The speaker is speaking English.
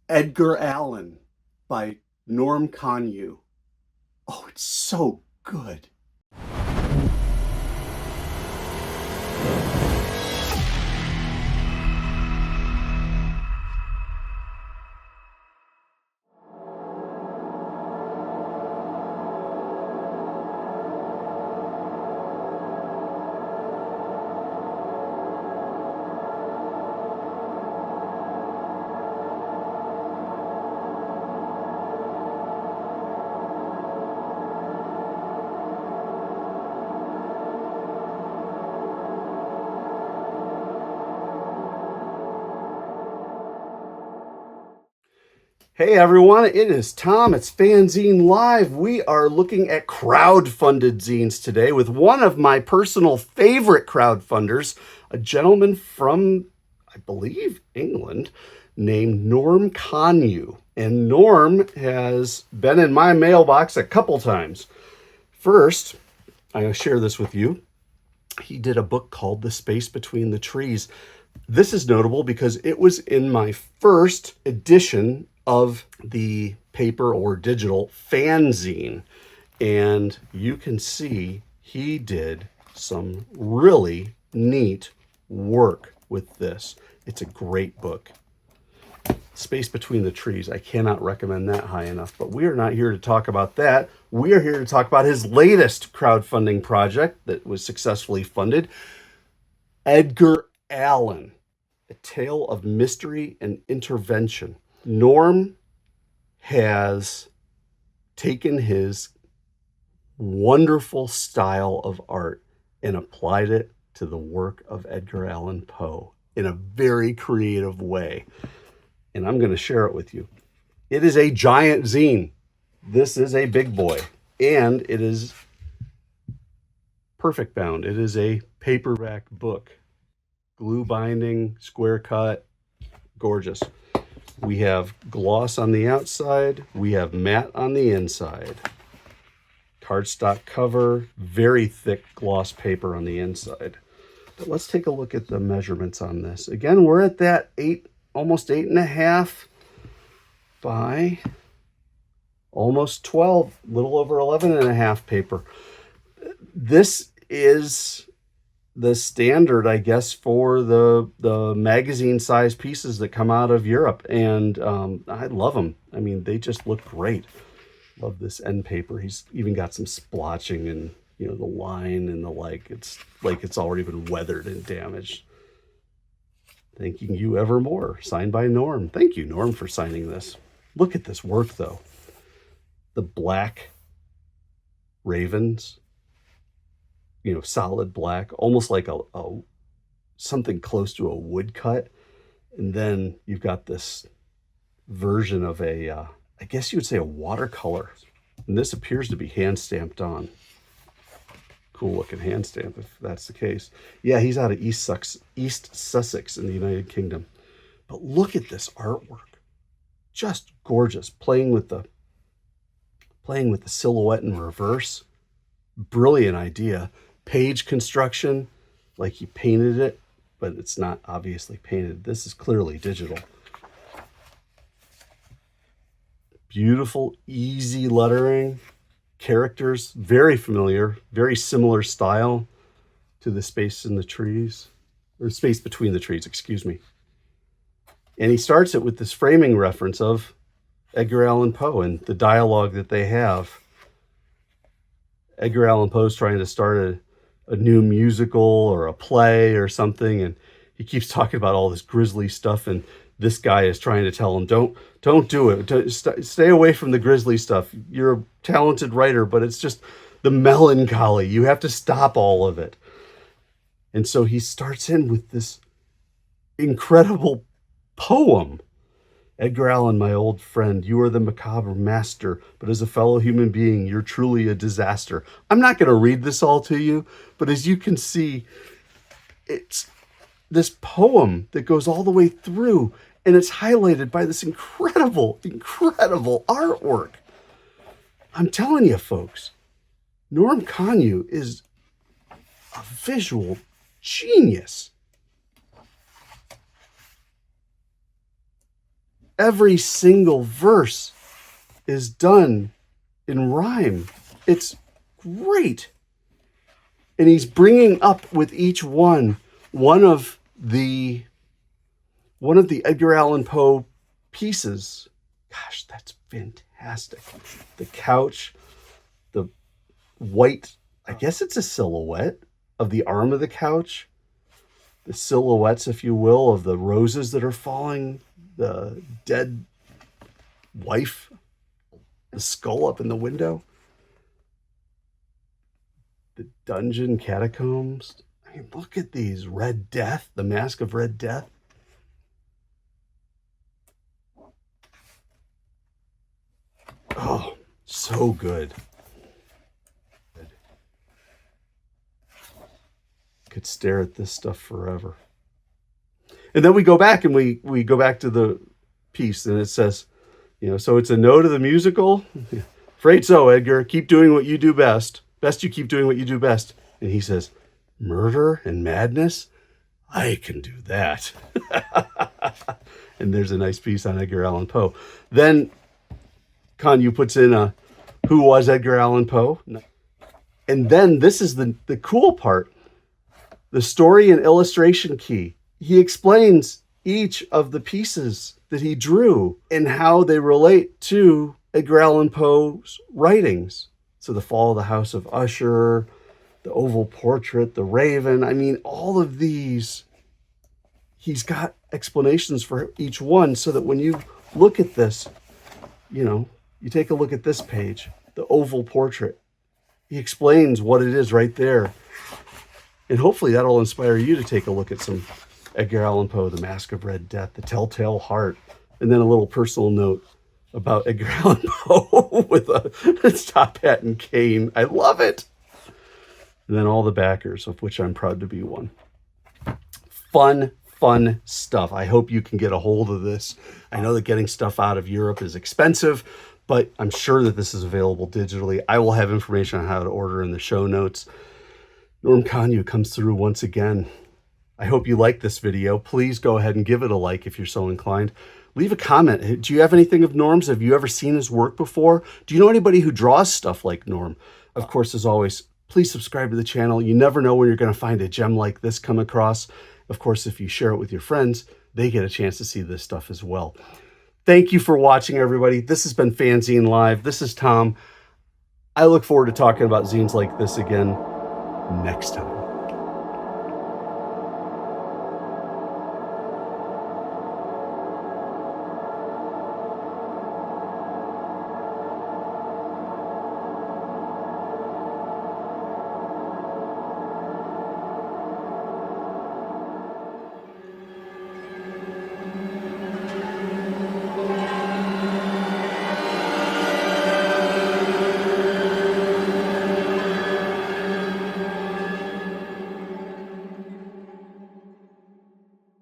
Edgar Allen by Norm Konyu. Oh, it's so good. Hey everyone, it is Tom. It's FANzine Live. We are looking at crowdfunded zines today with one of my personal favorite crowdfunders, a gentleman from, I believe, England, named Norm Konyu. And Norm has been in my mailbox a couple times. First, I'm going to share this with you. He did a book called The Space Between the Trees. This is notable because it was in my first edition of the paper or digital fanzine. And you can see he did some really neat work with this. It's a great book. Space Between the Trees. I cannot recommend that high enough, but we are not here to talk about that. We are here to talk about his latest crowdfunding project that was successfully funded, Edgar Allen, A Tale of Mystery and Intervention. Norm has taken his wonderful style of art and applied it to the work of Edgar Allan Poe in a very creative way. And I'm going to share it with you. It is a giant zine. This is a big boy. And it is perfect bound. It is a paperback book. Glue binding, square cut, gorgeous. We have gloss on the outside. We have matte on the inside. Cardstock cover, very thick gloss paper on the inside. But let's take a look at the measurements on this. Again, we're at that almost 8.5 by almost 12, little over 11.5 paper. This is the standard, I guess, for the magazine size pieces that come out of Europe. And I love them. I mean, they just look great. Love this end paper. He's even got some splotching and, you know, the line and the like. It's like it's already been weathered and damaged. Thanking you evermore. Signed by Norm. Thank you, Norm, for signing this. Look at this work, though. The black ravens, you know, solid black, almost like a something close to a woodcut. And then you've got this version of a, I guess you would say a watercolor. And this appears to be hand stamped on. Cool looking hand stamp if that's the case. Yeah, he's out of East Sussex in the United Kingdom. But look at this artwork. Just gorgeous. Playing with the silhouette in reverse. Brilliant idea. Page construction, like he painted it, but it's not obviously painted. This is clearly digital. Beautiful, easy lettering. Characters, very familiar, very similar style to the Space in the Trees, or Space Between the Trees, excuse me. And he starts it with this framing reference of Edgar Allan Poe and the dialogue that they have. Edgar Allan Poe's trying to start a new musical or a play or something, and he keeps talking about all this grisly stuff, and this guy is trying to tell him, don't do it. Stay away from the grisly stuff. You're a talented writer, but it's just the melancholy. You have to stop all of it. And so he starts in with this incredible poem. Edgar Allan, my old friend, you are the macabre master, but as a fellow human being, you're truly a disaster. I'm not going to read this all to you, but as you can see, it's this poem that goes all the way through, and it's highlighted by this incredible, incredible artwork. I'm telling you, folks, Norm Konyu is a visual genius. Every single verse is done in rhyme. It's great. And he's bringing up with each one of the Edgar Allan Poe pieces. Gosh, that's fantastic. The couch, the white, I guess it's a silhouette of the arm of the couch, the silhouettes, if you will, of the roses that are falling, the dead wife, the skull up in the window, the dungeon catacombs. I mean, look at these. Red Death, the Mask of Red Death. Oh, so good. Could stare at this stuff forever. And then we go back and we go back to the piece, and it says, you know, so it's a note of the musical. Afraid so, Edgar. Keep doing what you do best. Best you keep doing what you do best. And he says, murder and madness? I can do that. And there's a nice piece on Edgar Allan Poe. Then Konyu puts in a, who was Edgar Allan Poe? And then this is the cool part. The story and illustration key. He explains each of the pieces that he drew and how they relate to Edgar Allan Poe's writings. So the Fall of the House of Usher, the Oval Portrait, the Raven. I mean, all of these, he's got explanations for each one so that when you look at this, you know, you take a look at this page, the Oval Portrait. He explains what it is right there. And hopefully that'll inspire you to take a look at some Edgar Allan Poe, The Mask of Red Death, The Telltale Heart, and then a little personal note about Edgar Allan Poe with a top hat and cane. I love it. And then all the backers, of which I'm proud to be one. Fun stuff. I hope you can get a hold of this. I know that getting stuff out of Europe is expensive, but I'm sure that this is available digitally. I will have information on how to order in the show notes. Norm Konyu comes through once again. I hope you like this video. Please go ahead and give it a like if you're so inclined. Leave a comment. Do you have anything of Norm's? Have you ever seen his work before? Do you know anybody who draws stuff like Norm? Of course, as always, please subscribe to the channel. You never know when you're going to find a gem like this come across. Of course, if you share it with your friends, they get a chance to see this stuff as well. Thank you for watching, everybody. This has been FANzine Live. This is Tom. I look forward to talking about zines like this again next time.